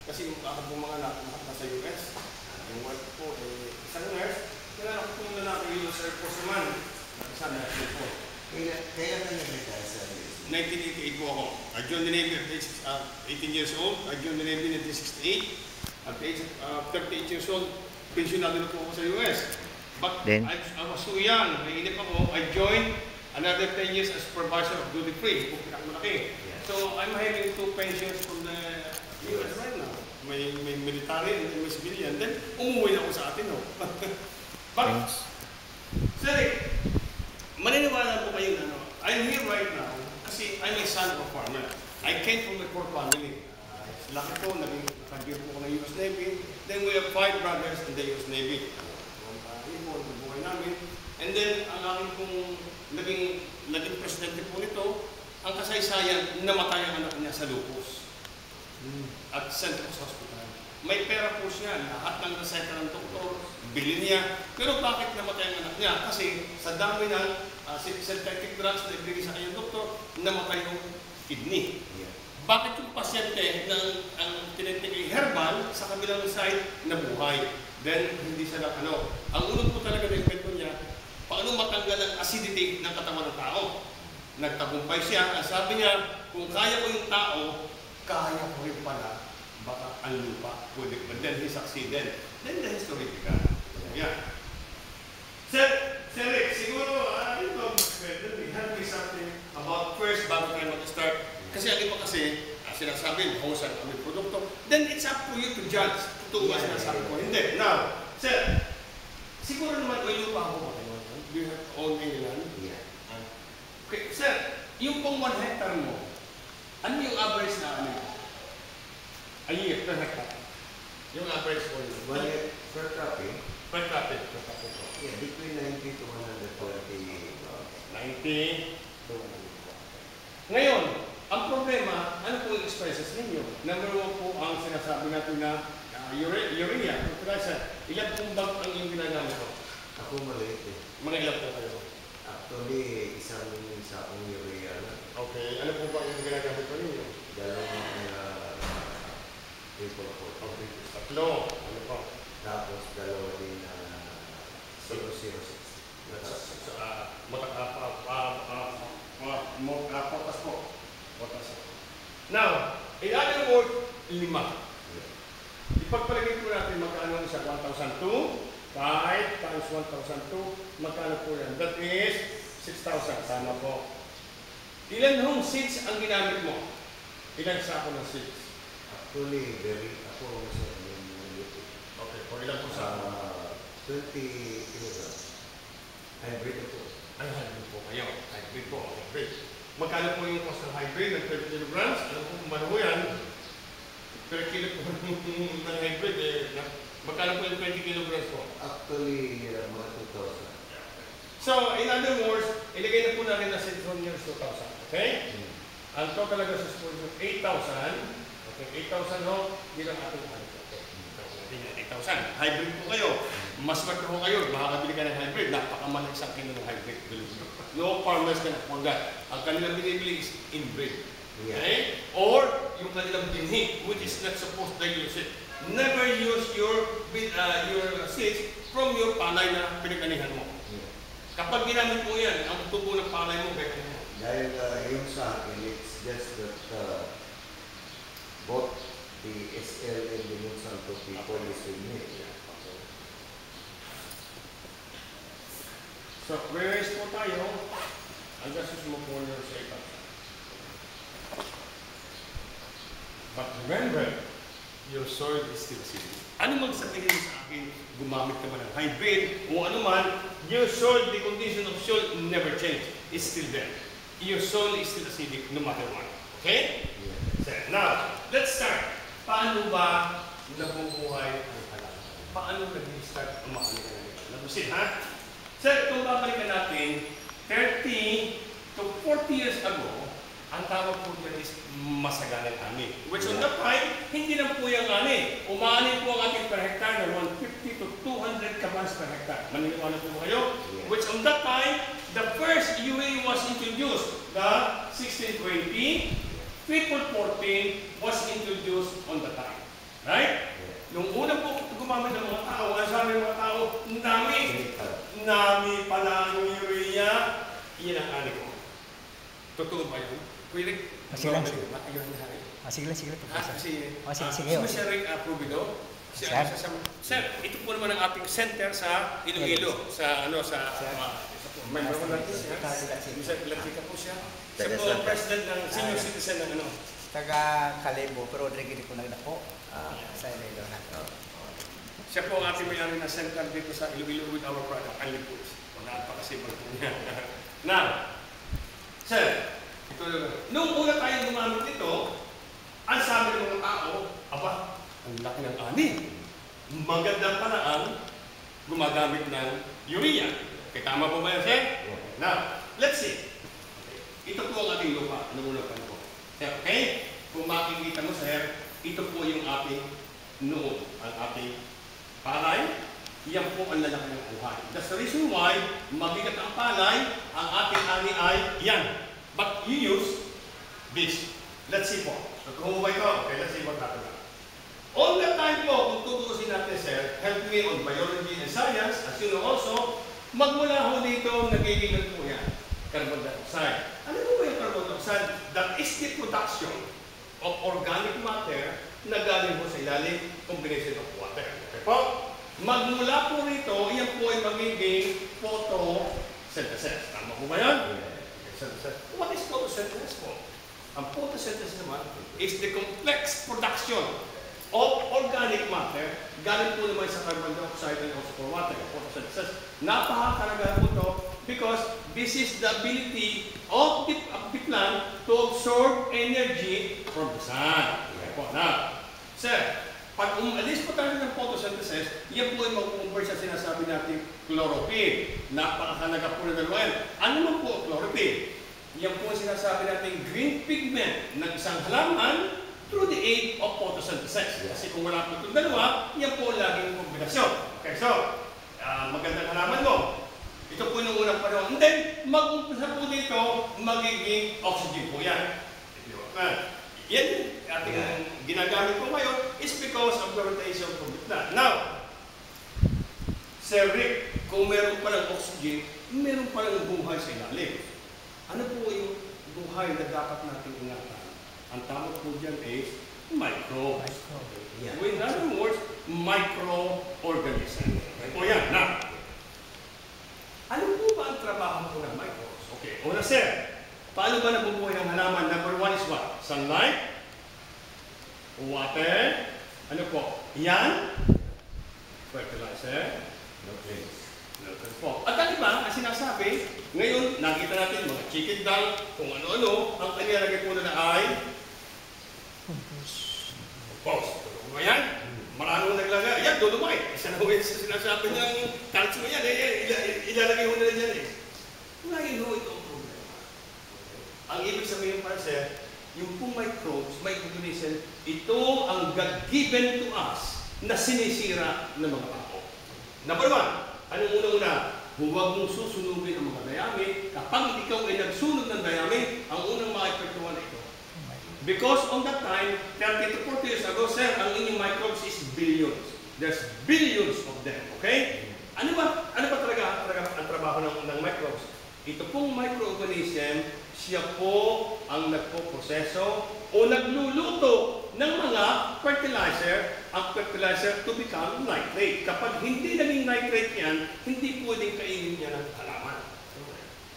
Kasi ako po mga anak, lahat nasa US. Yung wife po, isang nurse. Kaya ako po yung lalaki yung sa Air Force naman. Isang nurse po. Kaya ka nag-retire sa US? 1988 po ako. I joined the Navy at age 18 years old. I joined the Navy in 1968. At the age of 38 years old, pensionado na po ako sa US. But I was so young, nainip ako, I joined another 10 years as supervisor of duty free. Po pinakamalaki. So I'm having 2 pensions from the US right now. May military and may civilian. Then umuwi na ako sa atin. No? But, sir, maniniwala po kayo na I'm here right now kasi I'm a son of a farmer. I came from a poor family. Laki po, naging career po ako ng US Navy. Then we have 5 brothers in the US Navy. Ang buhay namin. And then, ang aking pong naging presidente po nito, ang kasaysayan, namatay ang anak niya sa lupus. At St. Luke's Hospital. May pera po siya, lahat ng reseta ng doktor, bilhin niya. Pero bakit namatay ang anak niya? Kasi sa dami ng synthetic drugs na ibigay sa kanyang doktor, namatay yung kidney. Bakit yung pasyente ng ang tinitikay herbal sa kabilang side nabuhay? Then, hindi siya lang Ang unod po talaga ng invento niya, paano matanggal ang acidity ng katawan ng tao? Nagtagumpay siya. Ang sabi niya, kung kaya ko yung tao, kaya ko rin pala, baka ang lupa. Pwede. But then he succeeded. Then the history began. Yeah. Sir Rick, siguro, help me something about first bago tayo mag-start. Kasi ang iba kasi, sinasabi, mahusay kami produkto. Then it's up to you to judge. Ito ba sinasabi ko? Hindi. Now, sir, siguro naman may lupa ako ba? Do you have own land? Yeah. Okay, sir, yung pong 1 hectare mo, ano yung average na a year per hectare? Yung average po yun. 1 year per cropping? Per cropping. Yeah, between 90 to 120. 90 to 120. Ngayon, ang problema, ano po yung expenses ninyo? Number 1 po ang sinasabi natin na urea, fertilizer. Ilan pong bag ang yung ginagamit ko? Ako maliit eh. Mga ilan po kayo? Actually, isang sa akong urea na. Okay, ano po ba yung ginagamit ko ninyo? Dalawang triple coat. Okay, 3. Ano po? Tapos dalawa din na 006. Potas po. Now, in other words, 5. Ipagpalagay po natin magkano sa 1,002. 5 times 1,002. Magkano po yan? That is 6,000. Tama po. Ilan hong seeds ang ginamit mo? Ilan sako ng seeds? Actually, ako sa Okay, for ilan po sako? 20 kilograms. Hybrid po. Ay, hybrid po kayo. Hybrid po. Hybrid. Magkano po yung cost ng hybrid ng 30 kilograms? Ano po kung ano yan? Per kilo po ng hybrid magkano po yung 20 kilograms po? Actually, mga 2,000. So, in other words, ilagay na po natin na seed from years 2,000. Okay? Ang total talaga sa school is 8,000. Okay, 8,000 ho, yun ang ating Okay, 8,000. Hybrid po kayo. Mas magkaroon kayo, makakabili ka ng hybrid. Napakamahal isang kilo ng hybrid. No farmers can afford that. Ang kanilang binibili is inbred. Okay? Or, yung kanilang binhi, which is not supposed to use it. Never use your seeds from your palay na pinagkanihan mo. Kapag ginamit mo yan, ang tubo ng palay mo, beka mo. Dahil yung sa akin, it's just that both the SL and the Monsanto people is in it. So, whereas po tayo, ang gastos mo po nyo sa iba. But remember, your soil is still acidic. Ano magsabihin mo sa akin, gumamit ka ba ng hybrid, o ano man, your soil, the condition of soil never change. It's still there. Your soil is still acidic no matter what. Okay? Yeah. So, now, let's start. Paano ba nabubuhay ang halaman? Paano nag-start ang mga halaman? Nabusin, ha? Sir, kung babalikan natin, 30 to 40 years ago, ang tawag po dyan is masaganang ani. Which on that time, hindi lang po yung ani. Umaani po ang ating per hectare na 150 to 200 kabans per hectare. Maniniwala po kayo? Yeah. Which on that time, the first UA was introduced. The 1620, triple 14 was introduced on the time. Totoo ba yun? Kuya Rick, Sige lang, sige. Sige lang, sige lang. Sige. Sir Rick Provido. Sir, ito po naman ang ating center sa Iloilo. May mga natin siya. Mr. Latika po siya. Siya po president ng senior citizen ng ano. Taga Calebo, pero Rodrigo po nagdako. Sa Iloilo na. Siya po ang ating may-ari na center dito sa Iloilo with our product, Only Foods. Napakasipag po niya. Now, sir, nung una tayong gumamit nito, ang sabi ng mga tao, aba, ang laki ng ani. Magandang paraan gumagamit ng urea. Okay, tama po ba yan, sir? Now, let's see. Ito po ang ating lupa. Ano muna pa po? Okay? Kung makikita mo, sir, ito po yung ating noon. Ang ating palay. Yan po ang lalaki ng buhay. That's the reason why mabigat ang palay, ang ating ani ay yan. But you use this. Let's see po. So, kung ito, okay, let's see what happens. All the time po, kung tutuusin natin, sir, help me on biology and science, as you know also, magmula ho dito, nagiging po yan. Carbon dioxide. Ano po yung carbon dioxide? That is the production of organic matter na galing po sa ilalim, combination of water. Okay po? Magmula po rito, yan po ay magiging photosynthesis. Tama po ba yan? What is photosynthesis po? Ang photosynthesis naman is the complex production of organic matter galing po naman sa carbon dioxide and also for water. Photosynthesis. Napakakalaga po ito because this is the ability of the plant to absorb energy from the sun. Okay po. Now, sir, pag umalis po tayo ng photosynthesis, yan po ay mag-convert sa sinasabi natin chlorophyll. Napakahalaga po na dalawa yan. Ano man po chlorophyll? Yan po ang sinasabi natin green pigment ng isang halaman through the aid of photosynthesis. Kasi kung wala po itong dalawa, yan po laging kombinasyon. Okay, so, magandang halaman mo. Ito po yung unang panahon. And then, mag-umpisa po dito, magiging oxygen po yan. Yan yung ating ginagamit ko ngayon is because of the rotation of the plant. Now, Sir Rick, kung meron palang oxygen, meron palang buhay sa ilalim. Ano po yung buhay na dapat natin ingatan? Ang tama po dyan is microbes. Yeah. In other words, microorganism. O yan, na. Ano po ba ang trabaho po ng microbes? Okay, una sir, paano ba nabubuhay ang halaman? Number one is what? Sunlight, water, ano po? Yan, fertilizer, nutrients. Po. At ang iba, ang sinasabi, ngayon, nakita natin mga chicken duck, kung ano-ano, ang kanilalagay po na ay compost. Tulong mo yan? Maraming naglagay. Yan, dolomite. Isa na ho sa sinasabi ng calcium yan. Ilalagay mo nila dyan eh. Ngayon ho, ito ang problema. Ang ibig sabihin para sir, yung pong microbes, microorganism, ito ang God-given to us na sinisira ng mga tao. Number one, anong unang-una? Huwag mong susunugin ang mga dayami. Kapag ikaw ay nagsunod ng dayami, ang unang makipagtuwa na ito. Because on that time, 30 to 40 years ago, sir, ang inyong microbes is billions. There's billions of them, okay? Ano ba talaga ang trabaho ng microbes? Ito pong microorganism, siya po ang nagpo-proseso o nagluluto ng mga fertilizer, ang fertilizer to become nitrate. Kapag hindi naging nitrate yan, hindi pwedeng kainin niya ng halaman.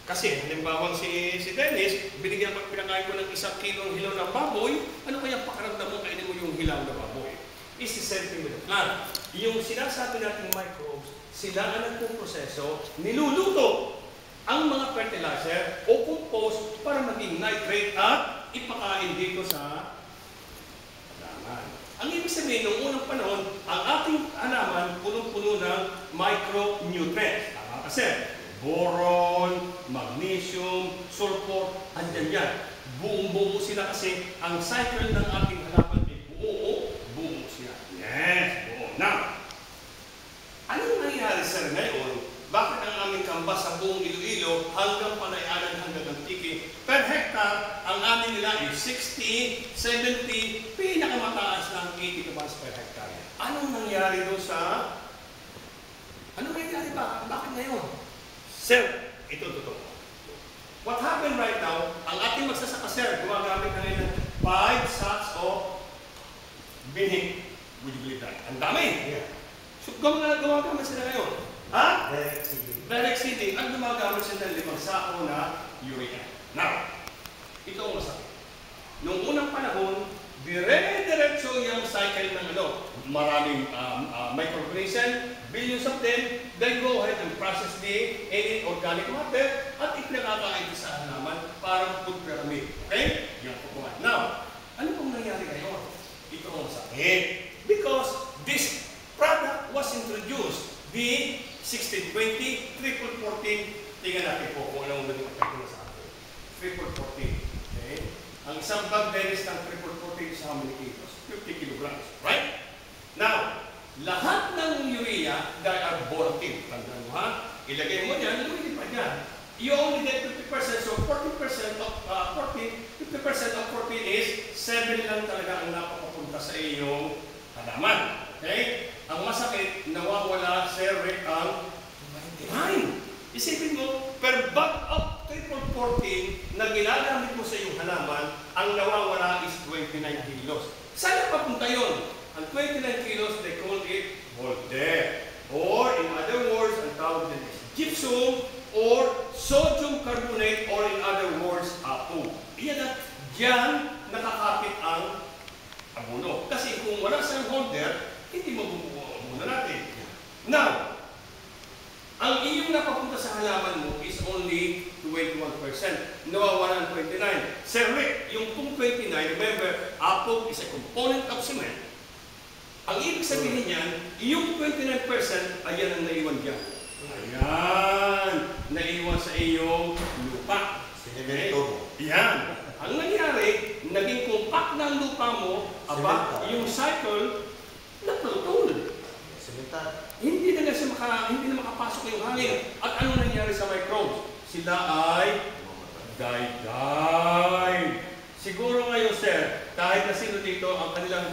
Kasi, halimbawa si Dennis, pinakain ko ng 1 kilong hilaw ng baboy, ano kaya pakaramdam mo kainin mo yung hilaw na baboy? Is the same thing with the plant. Yung sinasabi nating microbes, sila ang nagpo-proseso, niluluto ang mga fertilizer o compost para maging nitrate at ipakain dito sa halaman. Ang ibig sabihin, noong unang panahon, ang ating halaman punong-puno ng micronutrients. Tama kasi, boron, magnesium, sulfur, andyan yan. Buong-buo sila kasi ang cycle ng ating halaman ay buo siya. Yes, buo. Now, anong nangyari sir ngayon? Bakit ang aming kambas sa buong Iloilo hanggang Panayanan hanggang Antique per hectare, ang amin nila ay 60, 70, pinakamataas ng 80 kabas per hectare. Anong nangyari doon sa... Anong nangyari ba? Bakit ngayon? Sir, ito totoo. What happened right now, ang ating magsasaka, sir, gumagamit na rin ng 5 sacks of binhi. Would you believe that? Ang dami! Yeah. So, gumagamit sila ngayon. Ha? Direct seeding. Direct seeding, ang gumagamit sila ng 5 sako na urea. Now, ito ang masakit. Noong unang panahon, dire-diretso yung cycle ng maraming microorganism, billions of them, then go ahead and process the any organic matter at ipinakakain sa halaman para food pyramid. Okay? Yan po po. Now, ano pong nangyari ngayon? Ito ang masakit. Because this product was introduced, the 1620, 1414, tingnan natin po kung anong naging effect na sa atin. 1414. Okay? Ang isang bag dennis ng 1414 is how many kilos? 50 kilograms. Right? Now, lahat ng urea, they are volatile. Tandaan mo ha? Ilagay mo yan, lumili pa yan. You only get 50%, so 40% of 50% of 14 is 7 lang talaga ang napapapunta sa iyong halaman. Okay? Ang masakit, nawawala, sir, Rick, ang 99. Isipin mo, per bag of 1414 na ginagamit mo sa iyong halaman, ang nawawala is 29 kilos. Saan papunta yun? Ang 29 kilos, they call it Voltaire. Or, in other words, ang tawag din is gypsum or sodium carbonate, or in other words, apo. Iyan at diyan nakakapit ang abono. Kasi kung wala sa holder, hindi mabubuo ang abono natin. Now, ang iyong napapunta sa halaman mo is only 21%. Nawawala ng 29. Sir Rick, yung kung 29, remember, apog is a component of cement. Ang ibig sabihin niyan, yung 29%, ayan ang naiwan dyan. Ayan, naiwan sa iyong lupa. Sinemento mo. Yan. Ang nangyari, naging compact na ang lupa mo, aba, yung cycle, naputol. Simentar. Hindi na makapasok yung hangin. At ano nangyari sa microbes? Sila ay die. Siguro ngayon, sir, kahit na sino dito, ang kanilang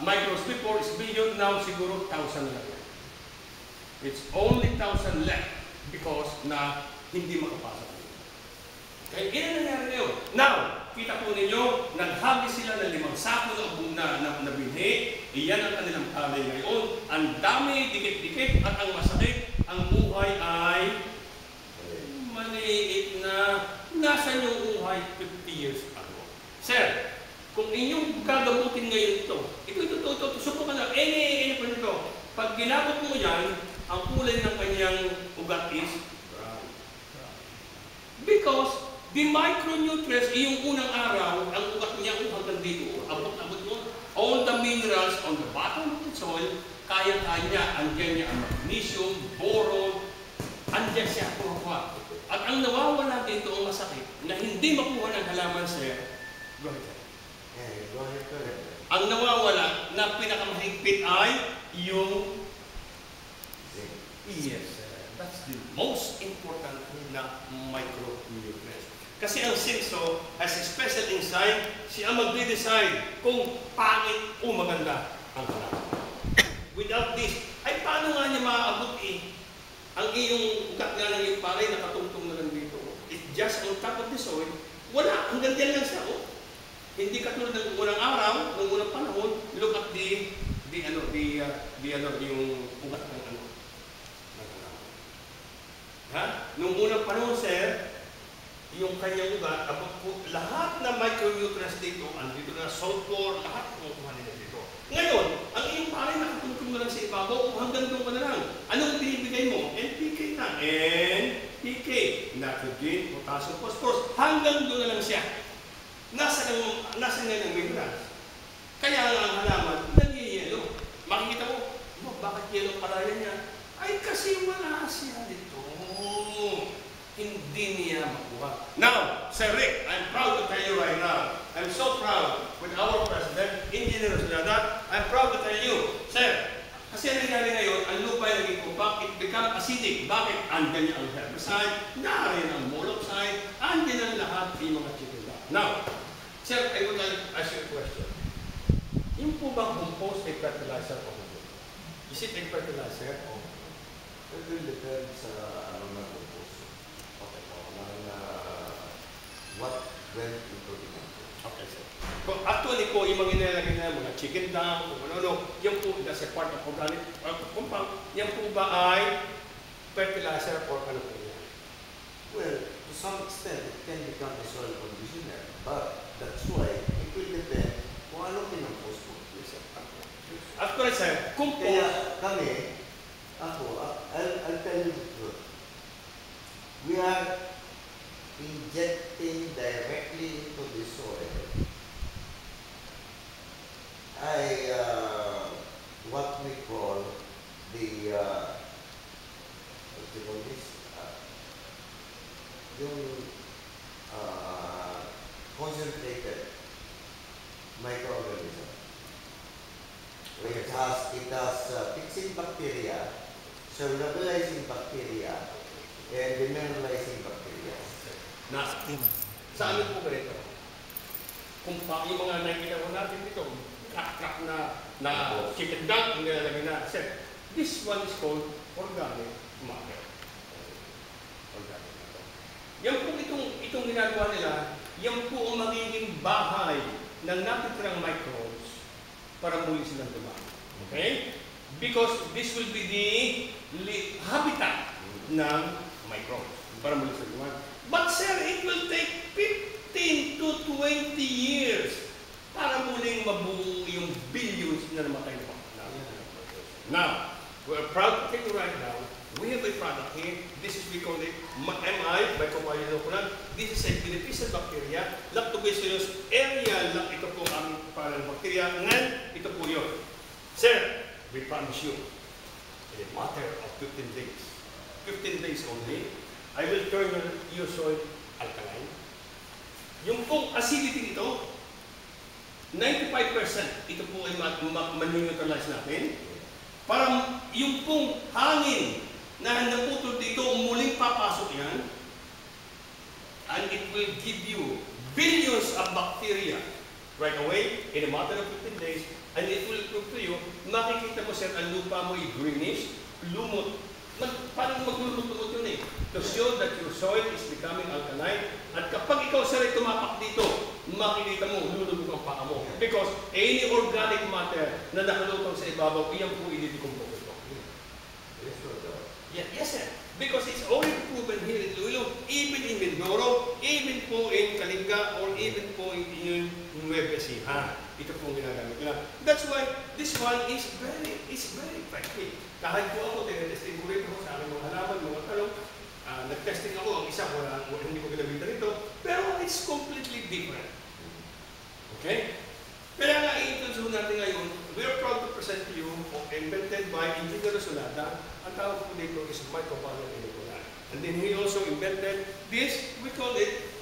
microbes before is billion, now siguro 1,000 lang. It's only 1,000 left because na hindi makapasok. Kaya ilan nangyari ngayon? Now, kita po ninyo, naghagi sila ng 5 sako na binhi. Iyan ang kanilang palay ngayon. Ang dami, dikit-dikit, at ang masakit, ang buhay ay maliit na nasa yung buhay 50 years ago. Sir, kung inyong gagamutin ngayon ito, subukan na, any pa nito. Pag ginabot mo yan, ang kulay ng kanyang ugat is brown. Because the micronutrients, yung unang araw, ang ugat niya kung hanggang dito, abot-abot mo, all the minerals on the bottom of the soil, kaya-kaya niya, andyan niya ang magnesium, boron, andyan siya kuha. At ang nawawala dito ang masakit, na hindi makuha ng halaman, sir, go ahead. Go ahead. Ang nawawala na pinakamahigpit ay yung yes, that's the most important na micronutrients. Kasi ang sinso has a special enzyme, siya magde-decide kung pangit o maganda ang halaman. Without this, ay paano nga niya maaabot ang iyong ugat nga ng iyong palay nakatungtong na lang dito. It's just on top of the soil. Wala, hanggang diyan lang siya. Hindi katulad ng unang araw, ng unang panahon, look at yung ugat ng ano. Ha? Nung unang panahon, sir, yung kanyang ugat, lahat na micronutrients dito, andito na sulfur, lahat kumukuha nila dito. Ngayon, ang iyong palay nakatungtong na lang sa ibabaw, hanggang doon ka na lang. Anong binibigay mo? NPK na. NPK. Nitrogen, potassium, phosphorus. Hanggang doon na lang siya. Nasa nga ng minerals. Kaya nga ang halaman, nag-yellow. Makikita mo, bakit yellow palaya niya? Ay, kasi wala siya dito. Hindi niya makuha. Now, Sir Rick, I'm proud to tell you right now, I'm so proud with our President, Engineer Zulada, I'm proud to tell you, Sir, kasi ang nangyari ngayon, ang lupa ay naging compact, it become acidic. Bakit? Andyan niya ang herbicide, narin ang molopside, andyan ang lahat yung mga chicken. Now, Sir, I would like to ask you a question. Yung po bang compost ay fertilizer o hindi? Is it a fertilizer? It will depend sa ano na compost. Okay. what went into the micro. Okay, sir. So, actually po, yung mga nilalagay na mga chicken dung, kung ano-ano, yan po, that's a part of organic compound, yan po ba ay fertilizer or ano po yan? Well, to some extent, it can become a soil conditioner, but that's why it will depend kung ano pinampos mo. Yes, sir. Actually, sir, kung po, Kaya kami, I'll tell you the truth. We are injecting directly into the soil. What we call the, what do you call this? Yung concentrated microorganism. It has fixing bacteria, solubilizing bacteria, and demineralizing bacteria. na, sa amin po ganito, kung pa, yung mga nakikita ko natin dito, crack na chicken dung, ang nilalagay na, sir, this one is called organic matter. Organic matter. Yan po itong ginagawa nila, yan po ang magiging bahay ng napitirang microbes para muli silang dumami. Okay? Because this will be the habitat ng microbes para muli silang dumami. But sir, it will take 15 to 20 years para muling mabuo yung billions na namatay na bacteria. Now, we're proud to tell you right now, we have a product here. This is, we call it MI, Mycoplasma. This is a beneficial bacteria. Lactobacillus area lang ito po ang parang bacteria. Ngayon, ito po yun. Sir, we promise you, in a matter of 15 days, 15 days only, I will turn your soil alkaline. Yung pong acidity nito, 95% ito po ay man-neutralize natin. Para yung pong hangin na naputol dito, muling papasok yan. And it will give you billions of bacteria right away in a matter of 15 days. And it will prove to you, makikita mo sir, ang lupa mo ay greenish, lumot. Parang maglulumot-lumot yun eh. To show that your soil is becoming alkaline. At kapag ikaw sir ay tumapak dito, makikita mo, lulubog ang paa mo. Because any organic matter na nakalutang sa ibabaw, iyan po i-decompose ito. Yes sir. Because it's already proven here in Iloilo, even in Mindoro, even po in Kalinga, or even po in Nueva Ecija. Ito po ang ginagamit nila. That's why this one is very effective. Kahit po ako, tinetesting ko rin ako sa aking mga halaman, mga talong. Nag-testing ako, ang isa, hindi ko ginamita rito. Pero it's completely different. Okay? Kaya nga, i-introduce natin ngayon, we are proud to present to you, invented by Engineer Solata. Ang tawag po dito is Mycoplasma inocular. And then he also invented this, we call it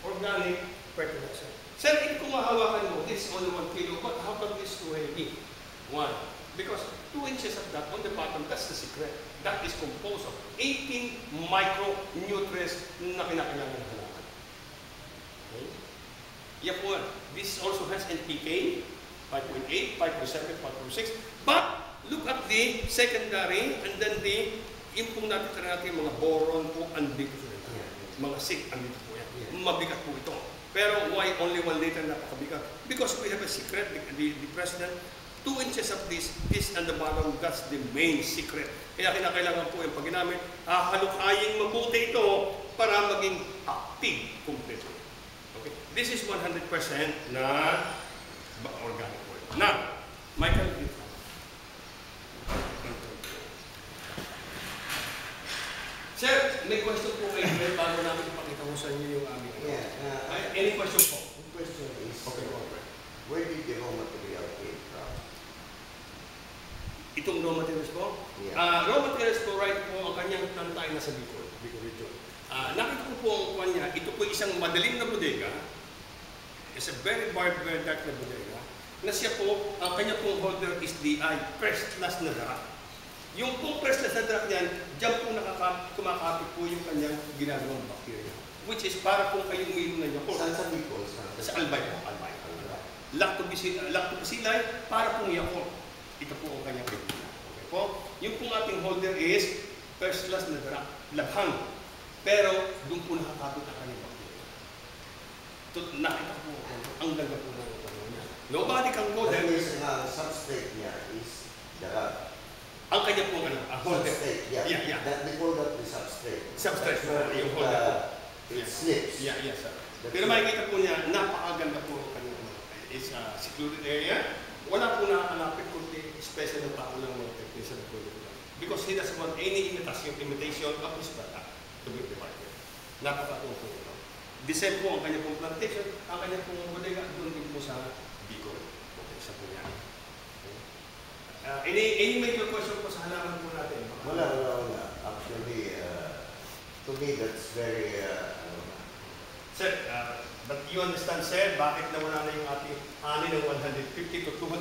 organic fertilizer. Sir, kung mahawakan mo, this is only 1 kilo, but how come this too heavy? 1. Because 2 inches of that on the bottom, that's the secret. That is composed of 18 micronutrients na kinakailangan ng halaman. Okay? Yeah po, this also has NPK, 5.8, 5.7, 5.6. But, look at the secondary, and then yung pong natitira natin, mga boron po, andito po ito. Mga zinc, andito po yan. Mabigat po ito. Pero why only 1 liter napakabigat? Because we have a secret, the president, 2 inches of this and the bottom, that's the main secret. Kaya kinakailangan po yung pag ginamit, hahalukaying mabuti ito para maging active completely. Okay? This is 100% na organic oil. Now, Michael, sir, may question po kayo bago namin ipakita ko sa inyo yung aming. Any question po? The question is, okay. Where did the raw material came from? Itong raw materials po? Yeah. Raw materials po, right po, ang kanyang tantay na sa Bicol region. Nakita ko po ang kanya, ito po isang madaling na bodega. It's a very dark na bodega. Na siya po, ang kanya pong holder is DI, first class na darak. Yung pong first class na darak niyan, diyan po kumakapit po yung kanyang ginagawang bacteria. Which is para po kayong uminom na Yakult. Saan sa Bicol? Sa Albay po, Albay. Lactobacilli para pong Yakult. Ito po ang kanyang bacteria. Okay po? Yung pong ating holder is first class na darak, labhang. Pero doon po nakakapit ang kanyang bacteria. Nakita ko ang ganda po ng tanong niya. Nobody can go That there. is substrate niya is the Ang kanya po holder. substrate, yeah. Yeah. That they call that the substrate. Substrate, That's where yung it, holder. it slips. Yeah, yes, sir. That's Pero it. makikita po niya, napakaganda po ang kanyang It's a secluded area. Wala po nakakalapit kundi special ng tao lang mga technician po nila. Because he doesn't want any imitation of his product to be provided. Napakatong po ito. The same po ang kanya pong plantation, ang kanya pong bodega doon din po sa Bicol. Okay, sa po yan. Any major question po sa halaman po natin? Wala. Actually, to me, that's very, Sir, but you understand, sir, bakit nawala na yung ating ani ng 150 to 200